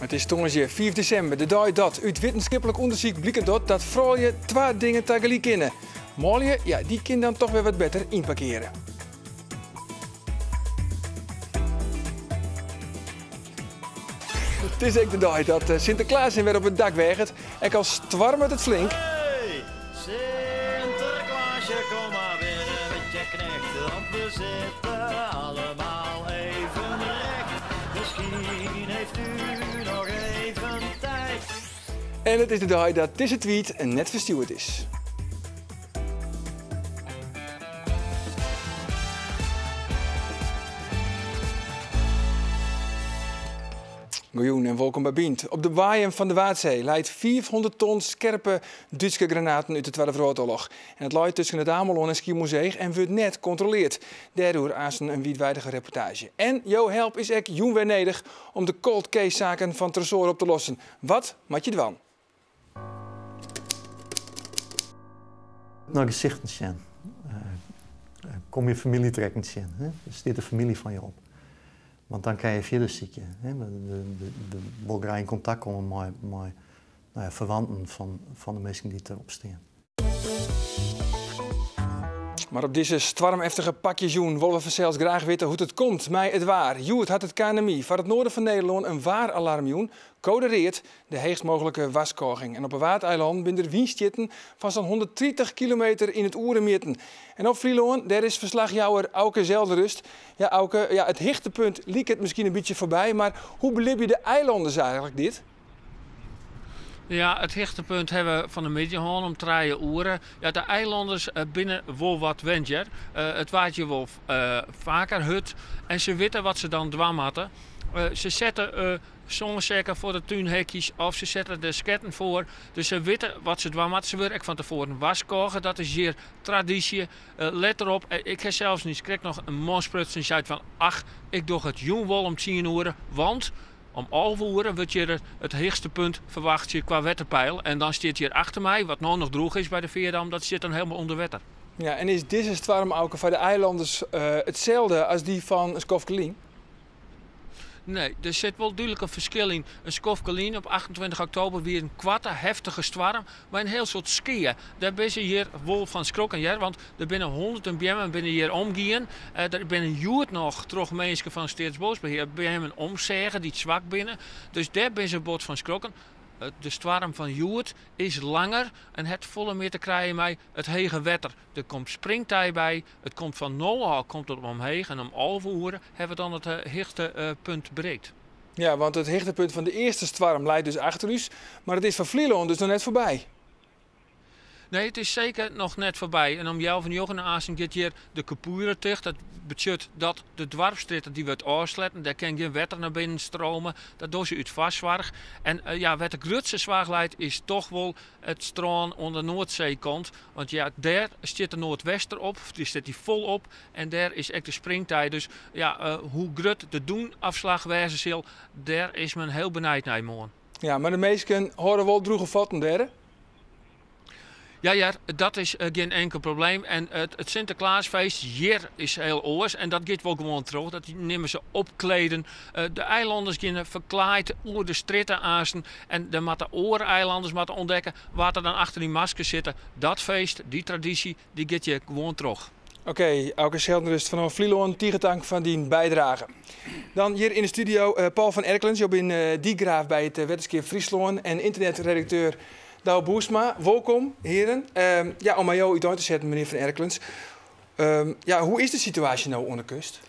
Het is tongersje 4 december, de dag dat uit wetenschappelijk onderzoek blijkt dat vrouwen twee dingen tegelijk kunnen. Molje, ja, die kan dan toch weer wat beter inparkeren. Het is ook de dag dat Sinterklaas weer op het dak weegt en als stwarmt het flink. Hey, Sinterklaasje, kom maar binnen met je knecht, want we zitten allemaal even recht. Misschien heeft u nog even tijd. En het is de dag dat deze tweet net verstuurd is. Goeien en welkom bij Bient. Op de waaien van de Waadzee leidt 500 ton scherpe Duitse granaten uit de Tweede Wereldoorlog. En het leidt tussen het Amelon en Schiermonnikoog en wordt net controleerd. Daardoor aanstaan een wijdwijdige reportage. En jouw help is ook jong weer nodig om de cold case zaken van Tresor op te lossen. Wat moet je doen? Naar gezichten zien. Kom je familietrekkend zien. Dus dit de familie van je op. Want dan kan je verder zieken. De Bulgaren in contact komen met verwanten van de mensen die erop staan. Maar op deze stormheftige pakje joen willen we zelfs graag weten hoe het komt met het waar. Joet had het KNMI voor het noorden van Nederland een waaralarm code reed de heegst mogelijke waskoging. En op een waardeiland binnen windstjitten van zo'n 130 kilometer in het oerenmitten. En op Vlieland, daar is verslagjouwer Auke Zelderust. Ja, Auke, ja, het hichtepunt liep het misschien een beetje voorbij, maar hoe belib je de eilanden eigenlijk dit? Ja, het hichtepunt hebben we van de Middelhoorn om 3 uur. Ja, de eilanders binnen wel wat wendjer. Het waait wel vaker hut. En ze weten wat ze dan dwam hadden. Ze zetten zonnezeker voor de tuinhekjes of ze zetten de sketten voor. Dus ze weten wat ze dwam hadden. Ze willen ook van tevoren waskogen. Dat is hier traditie. Let erop, ik heb zelfs niet. Ik kreeg nog een monsprutsen en zei van ach, ik doe het jong wel om 10 uur. Want om 11 uur wordt je het hoogste punt verwacht je qua wetterpeil. En dan staat hier achter mij, wat nou nog droog is bij de Veerdam, dat zit dan helemaal onder water. Ja, en is deze storm ook voor de eilanders hetzelfde als die van Skofkelien? Nee, er zit wel duidelijk een verschil in. Een Skofkelien op 28 oktober weer een kwarte heftige storm, maar een heel soort skiën. Daar ben je hier wel van schrokken, ja, want er binnen 100 en binnen hier omgaan. Er binnen juurt nog terug mensen van Staatsbosbeheer bij hem een omzeggen die zwak binnen. Dus daar ben je bot van schrokken. De storm van Joert is langer en het volle meer te krijgen met het hege wetter. Er komt springtij bij, het komt van Noah komt het omheen en om 11 uur hebben we dan het hoogste punt bereikt. Ja, want het hoogtepunt van de eerste storm leidt dus achter u, maar het is van Vlieland dus nog net voorbij. Nee, het is zeker nog net voorbij. En om jou van Jochen Aasen gaat hier de kapoeren terug. Dat betekent dat de dwarpstritten die wordt afsletten. Daar kan geen water naar binnen stromen. Dat doet ze uit vastzwarg. En ja, wat de grootste zwaar leidt is toch wel het strand onder Noordzeekant. Want ja, daar zit de Noordwester op. Die zit die vol op. En daar is echt de springtijd. Dus ja, hoe groot de doenafslag wezen zal, daar is men heel benijd naar morgen. Ja, maar de meesten horen wel droege vatten derde. Ja, dat is geen enkel probleem. En het Sinterklaasfeest hier is heel oors. En dat gaat wel gewoon terug. Dat nemen ze opkleden. De eilanders gaan verkleid over de stritten aansen. En de eilanders moeten ontdekken wat er dan achter die maskers zitten. Dat feest, die traditie, die gaat je gewoon terug. Oké, Auke Zelderust vanaf Vlieland, Tiegetank van die bijdrage. Dan hier in de studio Paul van Erkelens. Je bent diegraaf bij het Wetenschap Friesland en internetredacteur Douwe Boersma. Welkom, heren. Om aan jou iets uit te zetten, meneer Van Erkelens. Hoe is de situatie nou onder de kust?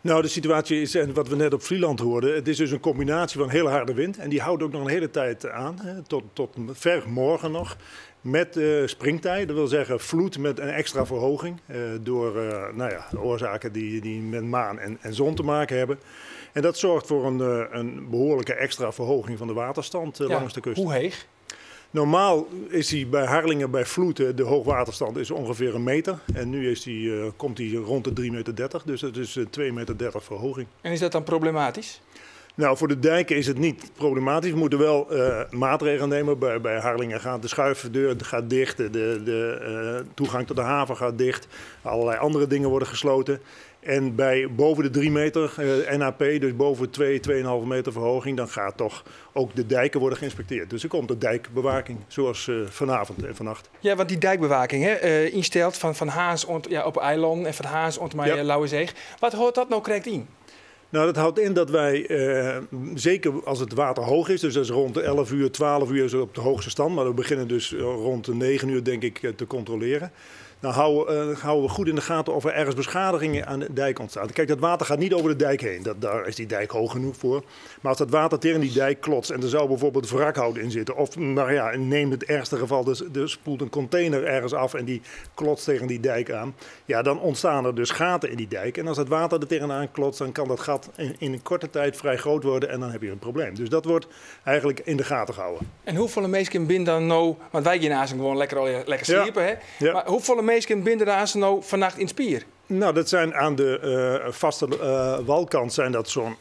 Nou, de situatie is, wat we net op Vlieland hoorden, het is dus een combinatie van heel harde wind. En die houdt ook nog een hele tijd aan, tot ver morgen nog. Met springtij, dat wil zeggen vloed met een extra verhoging. Door de oorzaken die met maan en zon te maken hebben. En dat zorgt voor een behoorlijke extra verhoging van de waterstand langs de kust. Hoe heeg? Normaal is hij bij Harlingen bij vloed, de hoogwaterstand is ongeveer 1 meter. En nu komt hij rond de 3,30 meter, dus dat is 2,30 meter verhoging. En is dat dan problematisch? Nou, voor de dijken is het niet problematisch. We moeten wel maatregelen nemen. Bij Harlingen gaat de schuifdeur gaat dicht, de toegang tot de haven gaat dicht. Allerlei andere dingen worden gesloten. En bij boven de 3 meter NAP, dus boven 2,5 meter verhoging, dan gaat toch ook de dijken worden geïnspecteerd. Dus er komt de dijkbewaking, zoals vanavond en vannacht. Ja, want die dijkbewaking instelt van Haans op eiland en van Haans onder Lauwerzeeg. Wat hoort dat nou correct in? Nou, dat houdt in dat wij, zeker als het water hoog is, dus dat is rond de 11 uur, 12 uur zo op de hoogste stand. Maar we beginnen dus rond de 9 uur, denk ik, te controleren. Dan houden we goed in de gaten of er ergens beschadigingen aan de dijk ontstaan. Kijk, dat water gaat niet over de dijk heen. Daar is die dijk hoog genoeg voor. Maar als dat water tegen die dijk klotst en er zou bijvoorbeeld wrakhout in zitten. Of, nou ja, neem het ergste geval, dus er spoelt een container ergens af en die klotst tegen die dijk aan. Ja, dan ontstaan er dus gaten in die dijk. En als het water er tegenaan klotst, dan kan dat gat in een korte tijd vrij groot worden en dan heb je een probleem. Dus dat wordt eigenlijk in de gaten gehouden. En hoeveel mensen binnen dan nou, want wij gaan naast gewoon lekker sliepen, hè? Ja. Maar hoeveel mensen binnen daar nou vannacht in Spier? Nou, dat zijn aan de vaste walkant zijn dat zo'n,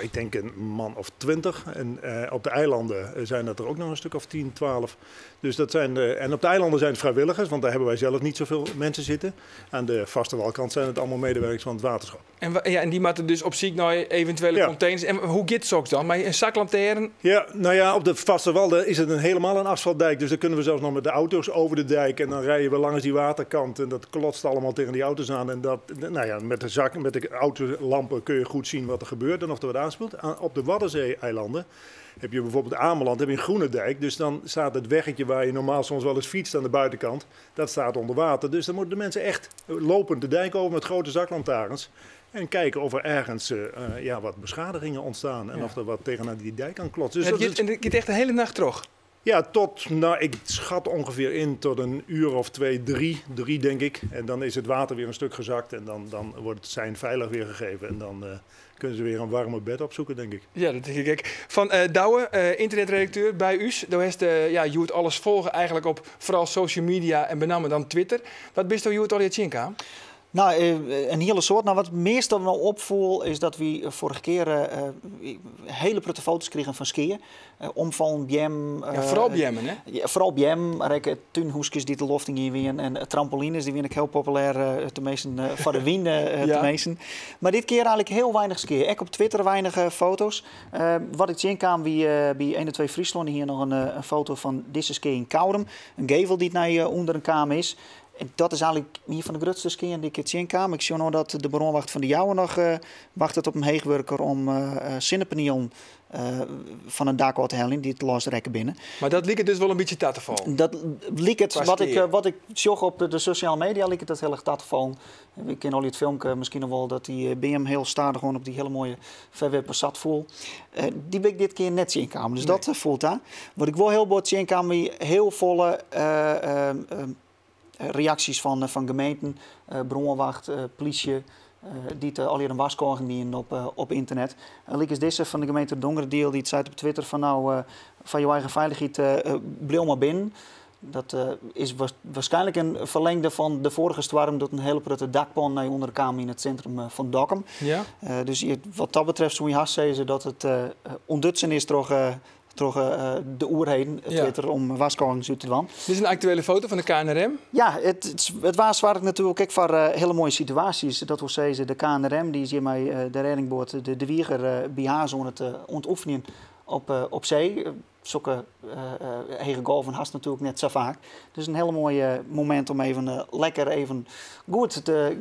ik denk een man of 20. En op de eilanden zijn dat er ook nog een stuk of 10, 12. Dus dat zijn en op de eilanden zijn het vrijwilligers, want daar hebben wij zelf niet zoveel mensen zitten. Aan de vaste walkant zijn het allemaal medewerkers van het waterschap. En die moeten dus op zoek naar eventuele containers. En hoe gaat het dan? Maar een zaklantaarn? Ja, nou ja, op de vaste walden is het helemaal een asfaltdijk. Dus dan kunnen we zelfs nog met de auto's over de dijk. En dan rijden we langs die waterkant. En dat klotst allemaal tegen die auto's aan. En dat, nou ja, met de autolampen kun je goed zien wat er gebeurt en of er wat aanspeelt. Op de Waddenzee-eilanden heb je bijvoorbeeld Ameland, heb je een groene dijk. Dus dan staat het weggetje waar je normaal soms wel eens fietst aan de buitenkant. Dat staat onder water. Dus dan moeten de mensen echt lopend de dijk over met grote zaklantaarns. En kijken of er ergens wat beschadigingen ontstaan. En of er wat tegenaan die dijk aan klotst. Dus en het gaat echt de hele nacht terug? Ja, ik schat ongeveer in tot een uur of 2, 3 denk ik. En dan is het water weer een stuk gezakt en dan wordt het sein veilig weer gegeven. En dan kunnen ze weer een warme bed opzoeken, denk ik. Ja, dat denk ik. Van Douwe, internetredacteur bij US. Je moet alles volgen eigenlijk op vooral social media en met name dan Twitter. Wat bist je het al je aan? Nou, een hele soort. Nou, wat het meestal nou opvoel is dat we vorige keer hele prutte foto's kregen van skiën. Omvallen, bjem. Vooral bjemmen, hè? Ja, vooral bjem. Maar ook tuinhoesjes die de lofting hier weer en trampolines die vind ik heel populair. Te meesten voor de wien te meesten. Maar dit keer eigenlijk heel weinig skiën. Ik op Twitter weinig foto's. Wat ik zien kan bij 1 en 2 Friesland hier nog een foto van deze ski in Koudem. Een gevel die naar onder een kamer is. En dat is eigenlijk hier van de grootste skiën die ik het zien kan. Ik zie nog dat de baronwacht van de Jouwen nog wacht op een heegwerker om zinnepanion van een dak te halen die het losrekken binnen. Maar dat liep het dus wel een beetje te vallen? Dat liep het, wat ik zag op de sociale media, liep het dat heel erg te vallen. Ik ken al het filmpje misschien nog wel dat die BM heel stadig gewoon op die hele mooie verwerp Passat voel. Die ben ik dit keer net zien komen, dus dat voelt daar. Wat ik wel heel boord zien kan, heel volle reacties van gemeenten, bronwacht, politie, die al hier een waskorgen die op internet. Lik is deze van de gemeente Dongerdeel die het zei op Twitter van van je eigen veiligheid blijf maar binnen. Dat is waarschijnlijk een verlengde van de vorige storm door een hele prutte dakpan naar onder de kamer in het centrum van Dokkum. Ja. Dus wat dat betreft zou je haast zeggen dat het ondutsen is toch de oerheden, Twitter, om waskorings uit te doen. Dit is een actuele foto van de KNRM? Ja, het was waar ik natuurlijk ook voor hele mooie situaties. Dat wil zeggen, de KNRM die is hier met de reddingboot de Wieger bij haar zo het ontoefenen op zee. Zulke hege golven haast natuurlijk net zo vaak. Dus een hele mooie moment om even lekker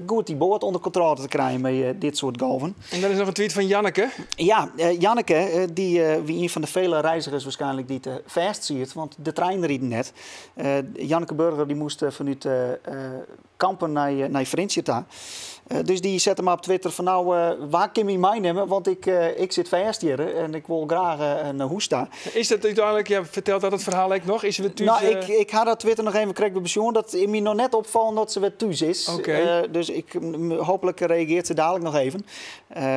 goed die boot onder controle te krijgen met dit soort golven. En dan is nog een tweet van Janneke. Ja, Janneke, die wie een van de vele reizigers waarschijnlijk die te vast ziet, want de trein riep net. Janneke Burger die moest vanuit Kampen naar Frinsjeta. Dus die zette me op Twitter van waar kan je mij nemen? Want ik zit vast hier en ik wil graag een hoesta. Is dat uiteindelijk, vertelt dat het verhaal nog? Is ze weer thuis? Nou, ik had dat Twitter nog even gekregen bij pensioen. Dat me nog net opvallen dat ze weer thuis is. Okay. Dus hopelijk reageert ze dadelijk nog even.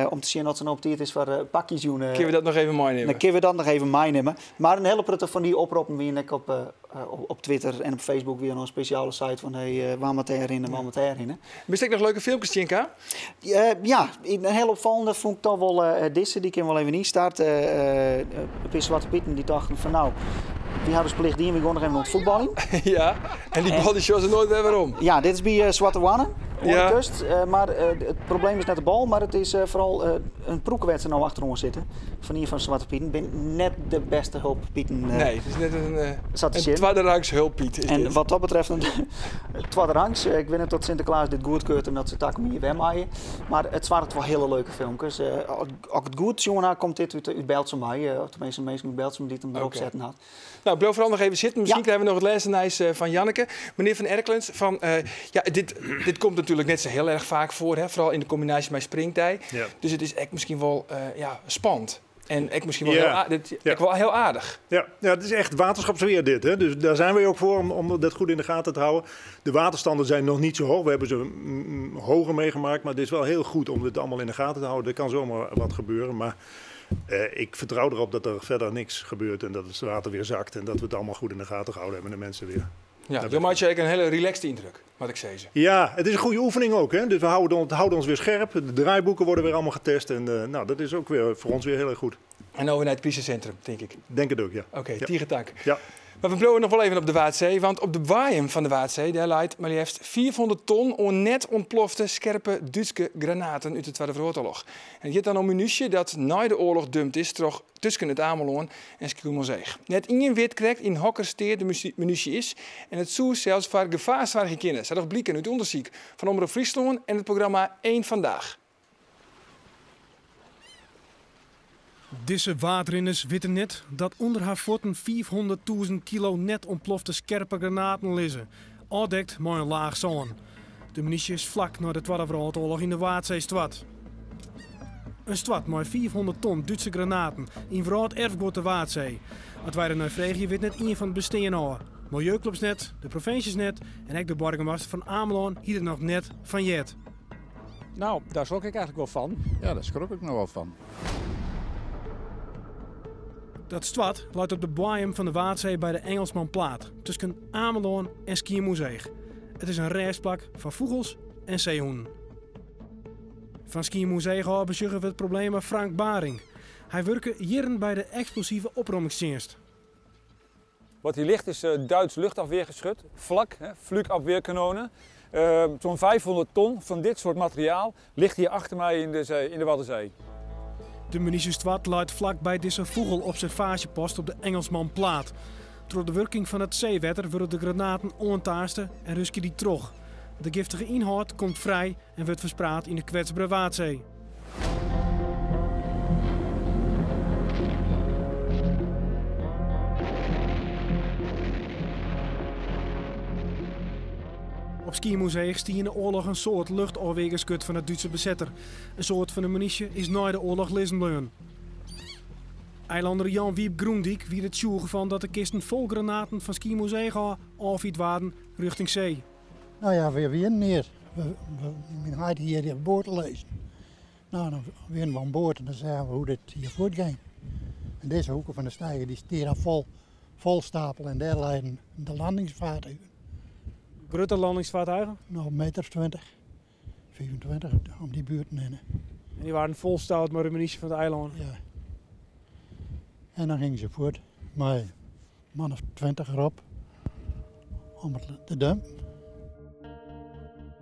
Om te zien dat ze nog op tijd is voor pakjes doen. Kunnen we dat nog even meenemen? Dan kunnen we dat nog even meenemen. Maar een hele prutte van die oproepen wie ik op Twitter en op Facebook weer een speciale site van waar moet herinneren, waar moet herinneren. Wist ik nog leuke filmpjes, Tjenka? Ja, een heel opvallende vond ik toch wel deze. Die kan wel even niet starten. Op Zwarte Pieten die dachten van die hadden ze plicht die en we gaan nog even op het voetballen. Ja, en die bal die shows er nooit weer waarom. Ja, dit is bij Zwarte Wannen. de kust. Maar het probleem is net de bal, maar het is vooral een proekwedstrijd nou achter ons zitten. Van hier van Zwarte Pieten ben net de beste hulppieten. Nee, het is net een tweede rangs hulppiet. En wat dat betreft een tweede rangs. Ik weet niet dat Sinterklaas dit goedkeurt en dat ze het hier wegmaaien. Maar het waren wel hele leuke filmpjes. Als het goed jongen komt dit uit Beltsum bij. Of tenminste mensen uit Beltsum die het hem erop zetten had. Nou, blijf vooral nog even zitten. Misschien krijgen we nog het lezenijs van Janneke. Meneer Van Erkelens, dit komt natuurlijk net zo heel erg vaak voor. Hè? Vooral in de combinatie met springtij. Ja. Dus het is echt misschien wel spannend. En echt misschien wel heel aardig. Ja, het is echt waterschapsweer dit. Hè? Dus daar zijn we ook voor om dat goed in de gaten te houden. De waterstanden zijn nog niet zo hoog. We hebben ze hoger meegemaakt. Maar het is wel heel goed om dit allemaal in de gaten te houden. Er kan zomaar wat gebeuren. Maar ik vertrouw erop dat er verder niks gebeurt. En dat het water weer zakt. En dat we het allemaal goed in de gaten gehouden hebben. En de mensen weer. Ja, dan maak je eigenlijk een hele relaxed indruk, wat ik zei. Ja, het is een goede oefening ook. Hè? Dus we houden ons weer scherp. De draaiboeken worden weer allemaal getest. En dat is ook weer voor ons weer heel erg goed. En over naar het crisiscentrum, denk ik. Denk het ook, ja. Oké, Tiegentak. Ja. Maar we blijven nog wel even op de Waadzee. Want op de waaien van de Waadzee, daar leidt maar liefst 400 ton onnet ontplofte scherpe Duitse granaten uit de Tweede Wereldoorlog. En het gaat dan om munitie dat na de oorlog dumpt is tussen het Ameloon en Schiermonnikoog. Net in wit krijgt in hokkersteer de munitie is. En het zou zelfs voor gevaarswaardige kinderen. Dat blijken uit onderzoek van Omroep Friesland en het programma 1 Vandaag. Deze waterrinners weten net dat onder haar voeten 400.000 kilo net ontplofte scherpe granaten liggen. Aandekt maar een laag zon. De munitie is vlak na de Tweede Wereldoorlog in de Waadzee-stad. Een stad met 400 ton Duitse granaten in verhaald erfgoed de Waadzee. Het waren naar Vreegje weet net een van het bestaan al. Milieuclubs net, de provincies net en ook de burgemeester van Ameland hier er nog net van jet. Nou, daar schrok ik eigenlijk wel van. Ja, daar schrok ik nog wel van. Dat stad luidt op de boeiem van de Waadzee bij de Engelsmanplaat, tussen Ameland en Schiermonnikoog. Het is een restplek van vogels en zeehoenden. Van Schiermonnikoog bezoeken we het probleem met Frank Baring. Hij werkt jaren bij de explosieve opruimingsdienst. Wat hier ligt is Duits luchtafweergeschut, vlak, vluchtafweerkanonen. Zo'n 500 ton van dit soort materiaal ligt hier achter mij in de Waddenzee. De munitiestad luidt vlak bij deze vogelobservatiepost op de Engelsmanplaat. Door de werking van het zeewetter worden de granaten ontaasten en rusken die terug. De giftige inhoud komt vrij en wordt verspreid in de kwetsbare Waadzee. Op Schiermonnikoog stier in de oorlog een soort luchtafweergeschut van het Duitse bezetter. Een soort van de munitie is na de oorlog liggen. Eilander Jan Wiep Groendijk wie het sjoegen van dat de kisten vol granaten van Schiermonnikoog afviet waren richting zee. Nou ja, we winnen hier. We gaan hier de boot lezen. Nou, dan winnen we aan boord en dan zeggen we hoe dit hier voortgaat. En deze hoeken van de steiger die stieren vol stapel en daar leiden de landingsvaartuigen. Grote landingsvaartuigen? Nou, 1,20 meter, 25 om die buurt heen. En die waren vol stout met de munitie van het eiland? Ja. En dan gingen ze voort met een man of 20 erop om het te dumpen.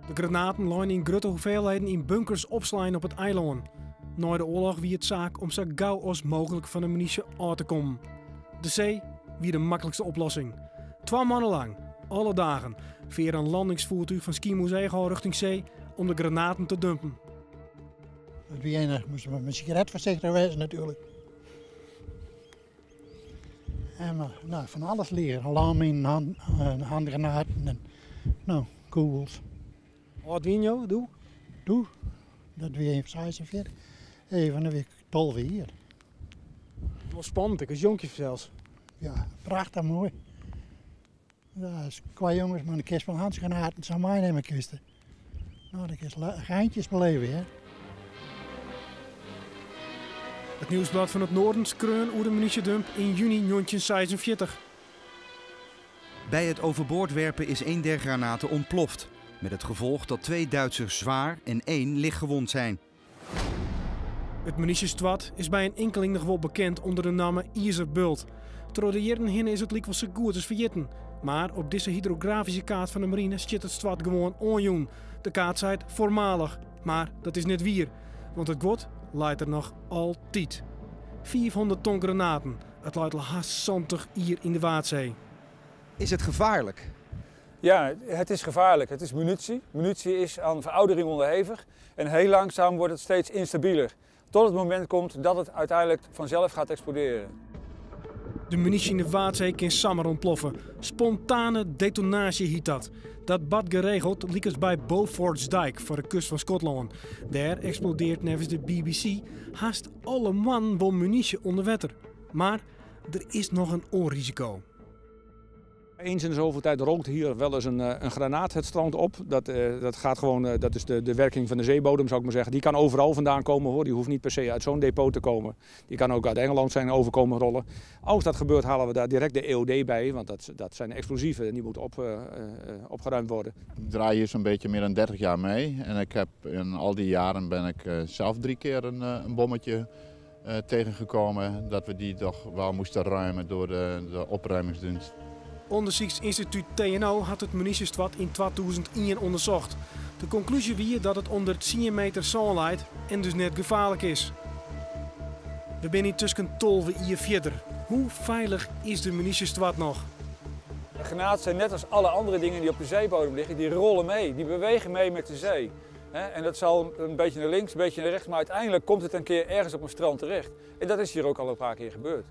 De granaten liggen in grote hoeveelheden in bunkers opslaan op het eiland. Na de oorlog wie het zaak om zo gauw als mogelijk van de munitie aan te komen. De zee wie de makkelijkste oplossing. 2 maanden lang, alle dagen, via een landingsvoertuig van Schiermonnikoog richting zee om de granaten te dumpen. Wie enig moesten we met sigaret voorzichtig wezen natuurlijk. En nou, van alles leren. Alarmien, handgranaten en kogels. Wat win je? Doe. Dat weer 46. Even een week 12 hier. Wel spannend, ik als jonkje zelfs. Ja, prachtig mooi. Ja, is qua jongens maar een kist van handgranaten zou mij nemen kisten. Nou, dat is geintjes beleven, hè. Het nieuwsblad van het Noorden skreun over de munitiedump in juni 1946. Bij het overboord werpen is 1 der granaten ontploft. Met het gevolg dat 2 Duitsers zwaar en 1 lichtgewond zijn. Het munitiestad is bij een enkeling nog wel bekend onder de naam Iezerbult. Door de jaren heen is het lijk wel zo goed als vergeten. Maar op deze hydrografische kaart van de marine zit het zwart gewoon onjoen. De kaart zei voormalig, maar dat is net wier. Want het god leidt er nog altijd. 400 ton granaten. Het leidt al haast 70 hier in de Waardzee. Is het gevaarlijk? Ja, het is gevaarlijk. Het is munitie. Munitie is aan veroudering onderhevig. En heel langzaam wordt het steeds instabieler. Tot het moment komt dat het uiteindelijk vanzelf gaat exploderen. De munitie in de Waardzee kan samen ontploffen. Spontane detonatie heet dat. Dat bad geregeld liep eens bij Beaufortsdijk voor de kust van Schotland. Daar explodeert nevens de BBC haast alle man wel munitie onder water. Maar er is nog een onrisico. Eens in de zoveel tijd rolt hier wel eens een granaat het strand op. Dat gaat gewoon, dat is de werking van de zeebodem, zou ik maar zeggen. Die kan overal vandaan komen hoor. Die hoeft niet per se uit zo'n depot te komen. Die kan ook uit Engeland zijn overkomen rollen. Als dat gebeurt halen we daar direct de EOD bij. Want dat zijn explosieven en die moeten opgeruimd worden. Ik draai hier zo'n beetje meer dan 30 jaar mee. En ik heb in al die jaren ben ik zelf 3 keer een bommetje tegengekomen. Dat we die toch wel moesten ruimen door de opruimingsdienst. Onderzoeksinstituut TNO had het munitiestwat in 2001 onderzocht. De conclusie was dat het onder 10 meter zon leidt en dus net gevaarlijk is. We zijn hier tussen 12 uur verder. Hoe veilig is de munitiestwat nog? De granaten zijn net als alle andere dingen die op de zeebodem liggen, die rollen mee, die bewegen mee met de zee. En dat zal een beetje naar links, een beetje naar rechts, maar uiteindelijk komt het een keer ergens op een strand terecht. En dat is hier ook al een paar keer gebeurd.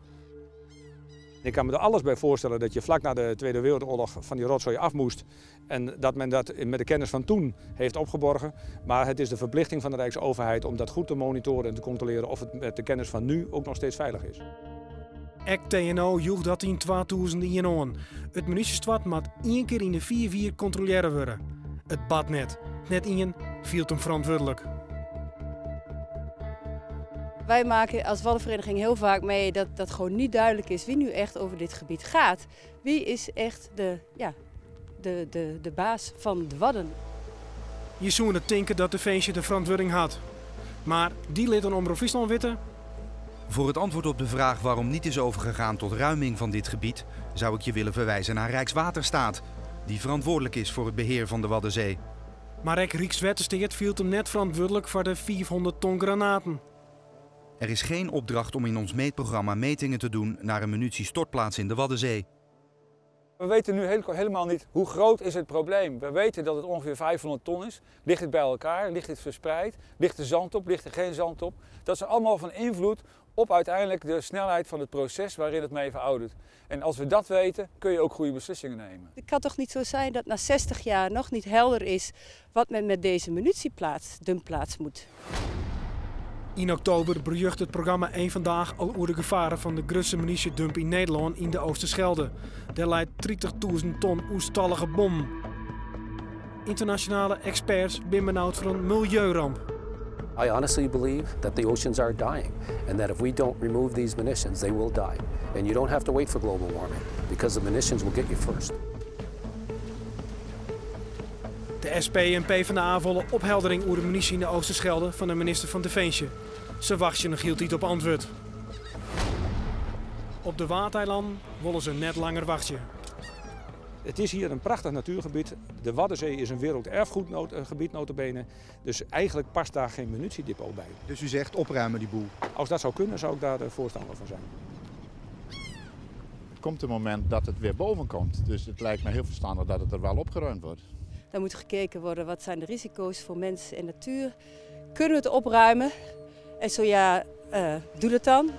Ik kan me er alles bij voorstellen dat je vlak na de Tweede Wereldoorlog van die rotzooi af moest. En dat men dat met de kennis van toen heeft opgeborgen. Maar het is de verplichting van de Rijksoverheid om dat goed te monitoren en te controleren of het met de kennis van nu ook nog steeds veilig is. TNO joeg dat in 2001 aan. Het munitiestwat moet 1 keer in de 4 jaar controleren worden. Het bad net. Net in viel hem verantwoordelijk. Wij maken als Waddenvereniging heel vaak mee dat gewoon niet duidelijk is wie nu echt over dit gebied gaat. Wie is echt de baas van de Wadden? Je zou het denken dat de feestje de verantwoording had. Maar die liet een Omroep Friesland weten. Voor het antwoord op de vraag waarom niet is overgegaan tot ruiming van dit gebied, zou ik je willen verwijzen naar Rijkswaterstaat, die verantwoordelijk is voor het beheer van de Waddenzee. Maar Rijkswaterstaat viel hem net verantwoordelijk voor de 400 ton granaten. Er is geen opdracht om in ons meetprogramma metingen te doen naar een munitiestortplaats in de Waddenzee. We weten nu helemaal niet hoe groot is het probleem. We weten dat het ongeveer 500 ton is. Ligt het bij elkaar? Ligt het verspreid? Ligt er zand op? Ligt er geen zand op? Dat is allemaal van invloed op uiteindelijk de snelheid van het proces waarin het mee veroudert. En als we dat weten, kun je ook goede beslissingen nemen. Het kan toch niet zo zijn dat na 60 jaar nog niet helder is wat men met deze munitieplaats moet? In oktober bejuicht het programma Eén Vandaag al over de gevaren van de grootste munitiedump in Nederland in de Oosterschelde. Daar leidt 30.000 ton oerstallige bom. Internationale experts zijn benauwd voor een milieuramp. I honestly believe that the oceans are dying and that if we don't remove these munitions, they will die. And you don't have to wait for global warming because the munitions will get you first. De SP en PvdA willen opheldering over de munitie in de Oosterschelde van de minister van Defensie. Ze wachten nog heel tijd op antwoord. Op de Waardeiland willen ze net langer wachten. Het is hier een prachtig natuurgebied. De Waddenzee is een werelderfgoedgebied nota bene. Dus eigenlijk past daar geen munitiedepot bij. Dus u zegt opruimen die boel? Als dat zou kunnen, zou ik daar de voorstander van zijn. Er komt een moment dat het weer boven komt. Dus het lijkt me heel verstandig dat het er wel opgeruimd wordt. Dan moet gekeken worden wat zijn de risico's voor mensen en natuur. Kunnen we het opruimen? En zo ja, doe het dan.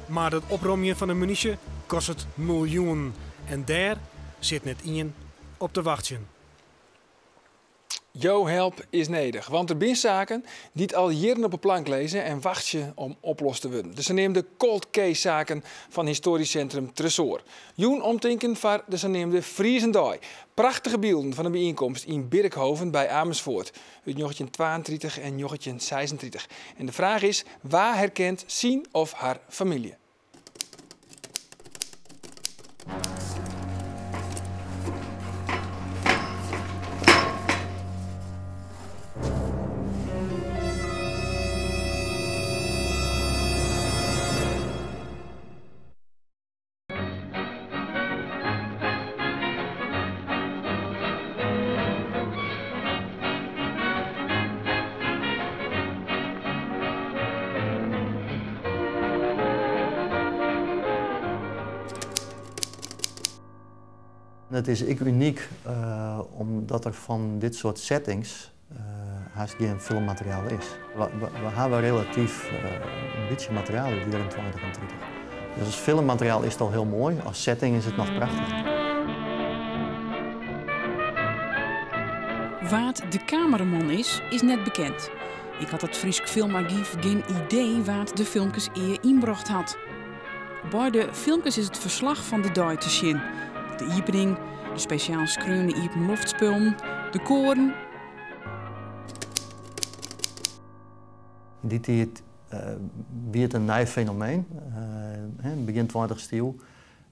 Maar het opruimen van de munitie kost het miljoen. En daar zit net in op te wachten. Jo help is nedig, want er zijn zaken die het al jaren op een plank lezen en wachten om opgelost te worden. Dus ze nemen de cold case zaken van historisch centrum Tresor. Joen omtinken van de zogenaamde Friesendaai. Prachtige beelden van een bijeenkomst in Birkhoven bij Amersfoort. Uit 1932 en 1936. En de vraag is, waar herkent zijn of haar familie? Het is uniek omdat er van dit soort settings haast geen filmmateriaal is. We hebben relatief een beetje materiaal die er in 2030. Dus als filmmateriaal is het al heel mooi, als setting is het nog prachtig. Waard de cameraman is net bekend. Ik had het Friesk Filmarchief geen idee waar de filmpjes eer inbracht had. Bij de filmpjes is het verslag van de dag te zien. De iepening, de speciaal skreune iepen loftspullen, de koren. In die tijd werd het een nieuw fenomeen. Begin 20e eeuw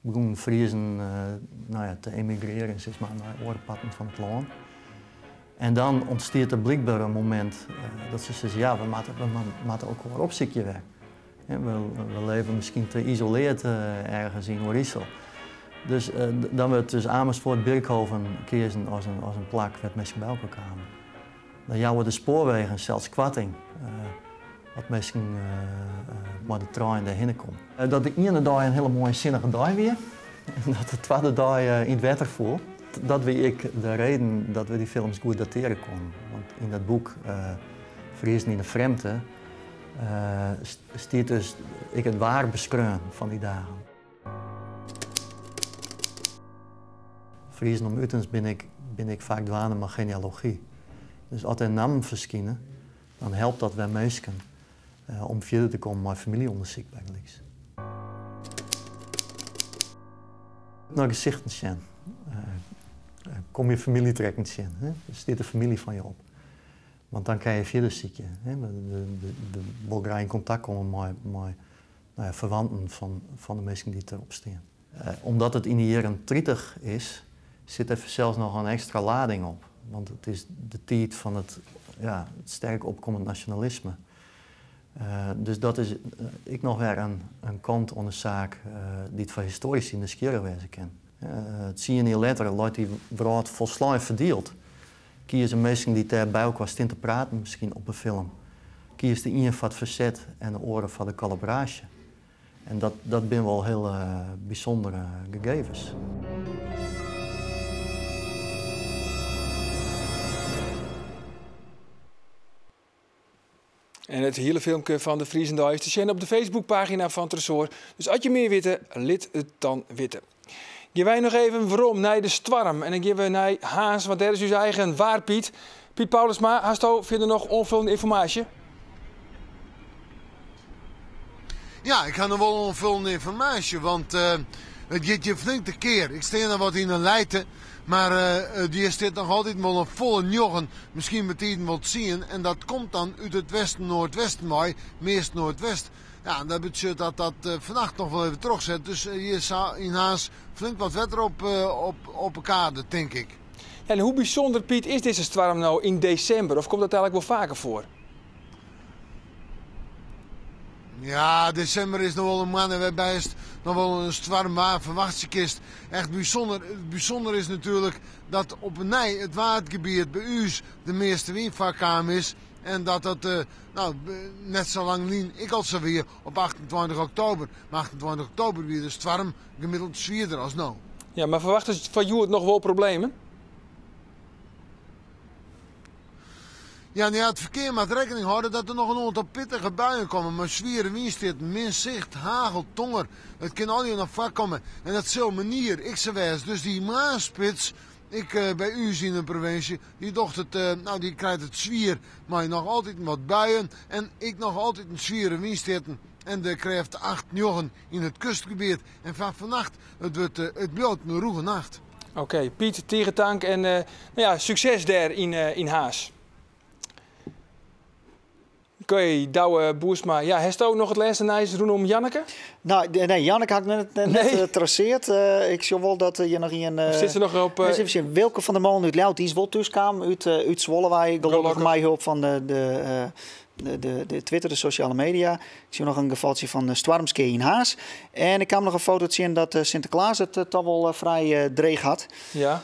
begonnen Friesen te emigreren zeg maar, naar oorpatten van het land. En dan ontstaat er blijkbaar een moment dat ze zeggen, ja, we moeten ook wel opzichtje weg. We leven misschien te isoleerd ergens in Oerisel. Dus dan wordt dus Amersfoort, Birkhoven kiezen als een plak met mensen bij elkaar kwamen. Dan jouwen de spoorwegen, zelfs Kwatting, wat mensen met de trein daarheen komen. Dat de ene dag een hele mooie zinnige dag weer, en dat de tweede dag in het wetter voel. Dat weet ik de reden dat we die films goed dateren konden. Want in dat boek Friesen in de Vreemde stiert dus ik het waar beschreven van die dagen. Friesen om Utens ben ik vaak dwaande met genealogie. Dus als er namen verschijnen, dan helpt dat wij mensen om verder te komen met familieonderzoek eigenlijk. Naar gezichten zien. Kom je familietrekkend zien. Hè? Dus dit de familie van je op. Want dan kan je verder zitten. De Bulgaren in contact komen met verwanten van de mensen die erop staan. Omdat het in de jaren 30 is, zit er zelfs nog een extra lading op. Want het is de tijd van het sterk opkomend nationalisme. Dus dat is ik nog weer een kant aan de zaak die het voor historici nieuwsgierig wezen kan. Het zie je niet letterlijk, Leute die brood volslaan verdeeld. Kiezen mensen die daarbij ook was te praten, misschien op een film. Kies de een van het verzet en de oren van de collaboratie. En dat zijn wel heel bijzondere gegevens. En het hele filmpje van de Friesendal is te zien op de Facebookpagina van Tresor. Dus als je meer weet, laat het dan weten. Gaan wij nog even waarom naar de Stwarm. En dan gaan we naar Haas, want daar is uw eigen waar Piet. Piet Paulusma, hast u verder nog onvullende informatie? Ja, ik ga nog wel onvullende informatie, want het gaat je flink de keer. Ik sta er wat in een leiden, maar die staat nog altijd wel een volle njochen. Misschien met die wat zien. En dat komt dan uit het westen, noordwesten, maar meest noordwest. Ja, dat betekent dat vannacht nog wel even terugzet. Dus hier zou in Haas flink wat wetter op elkaar, denk ik. En hoe bijzonder, Piet, is deze storm nou in december? Of komt dat eigenlijk wel vaker voor? Ja, december is nog wel een maand en waarbij is nog wel een storm waar verwacht je kist. Echt bijzonder. Het bijzonder is natuurlijk dat op het watergebied bij u de meeste windvaartkamer is. En dat dat net zo lang lien ik al zo weer op 28 oktober. Maar 28 oktober weer de storm gemiddeld zwierder als nou. Ja, maar verwachten ze van jou nog wel problemen? Ja, het verkeer moet rekening houden dat er nog een aantal pittige buien komen. Maar zwieren windstichten, min zicht, hagel, tonger. Het kan al hier naar vak komen. En dat is zo'n manier, ik ze wijs. Dus die Maaspits, bij u in de provincie, die docht het, die krijgt het zwier. Maar nog altijd wat buien. En ik nog altijd een zwieren windstichten. En de krijgt 8 jochen in het kustgebied. En vannacht, het blijft een roege nacht. Oké, Piet, tegentank en succes daar in Haas. Oké, Douwe Boersma. Ja, heeft u ook nog het laatste nieuws rondom Janneke? Nou, nee, Janneke had ik net traceerd. Ik zie wel dat je nog in... zit ze nog op... Even zien, Wilke van der Molen uit Leeuwarden, die is wel thuiskam uit Zwolle, waar je gelukkig mij hulp van de Twitter, de sociale media. Ik zie nog een gevaltje van Stwarmske in Haas. En ik kan nog een foto zien dat Sinterklaas het toch wel vrij dreig had. Ja,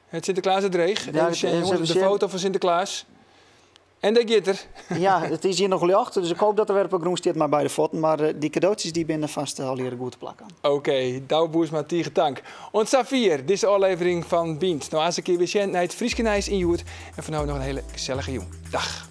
het Sinterklaas het dreig. Ja, de foto van Sinterklaas. En dat gaat er. Ja, het is hier nog licht, dus ik hoop dat er weer op groen staat maar bij de voeten. Maar die cadeautjes die binnen vast al hier goed te plakken. Oké, Douwboers maar tegen dank. Ons Safir, deze aflevering van Bient. Nou, als ik keer weer naar het Frieskenijs in Joert. En van nou nog een hele gezellige jong. Dag.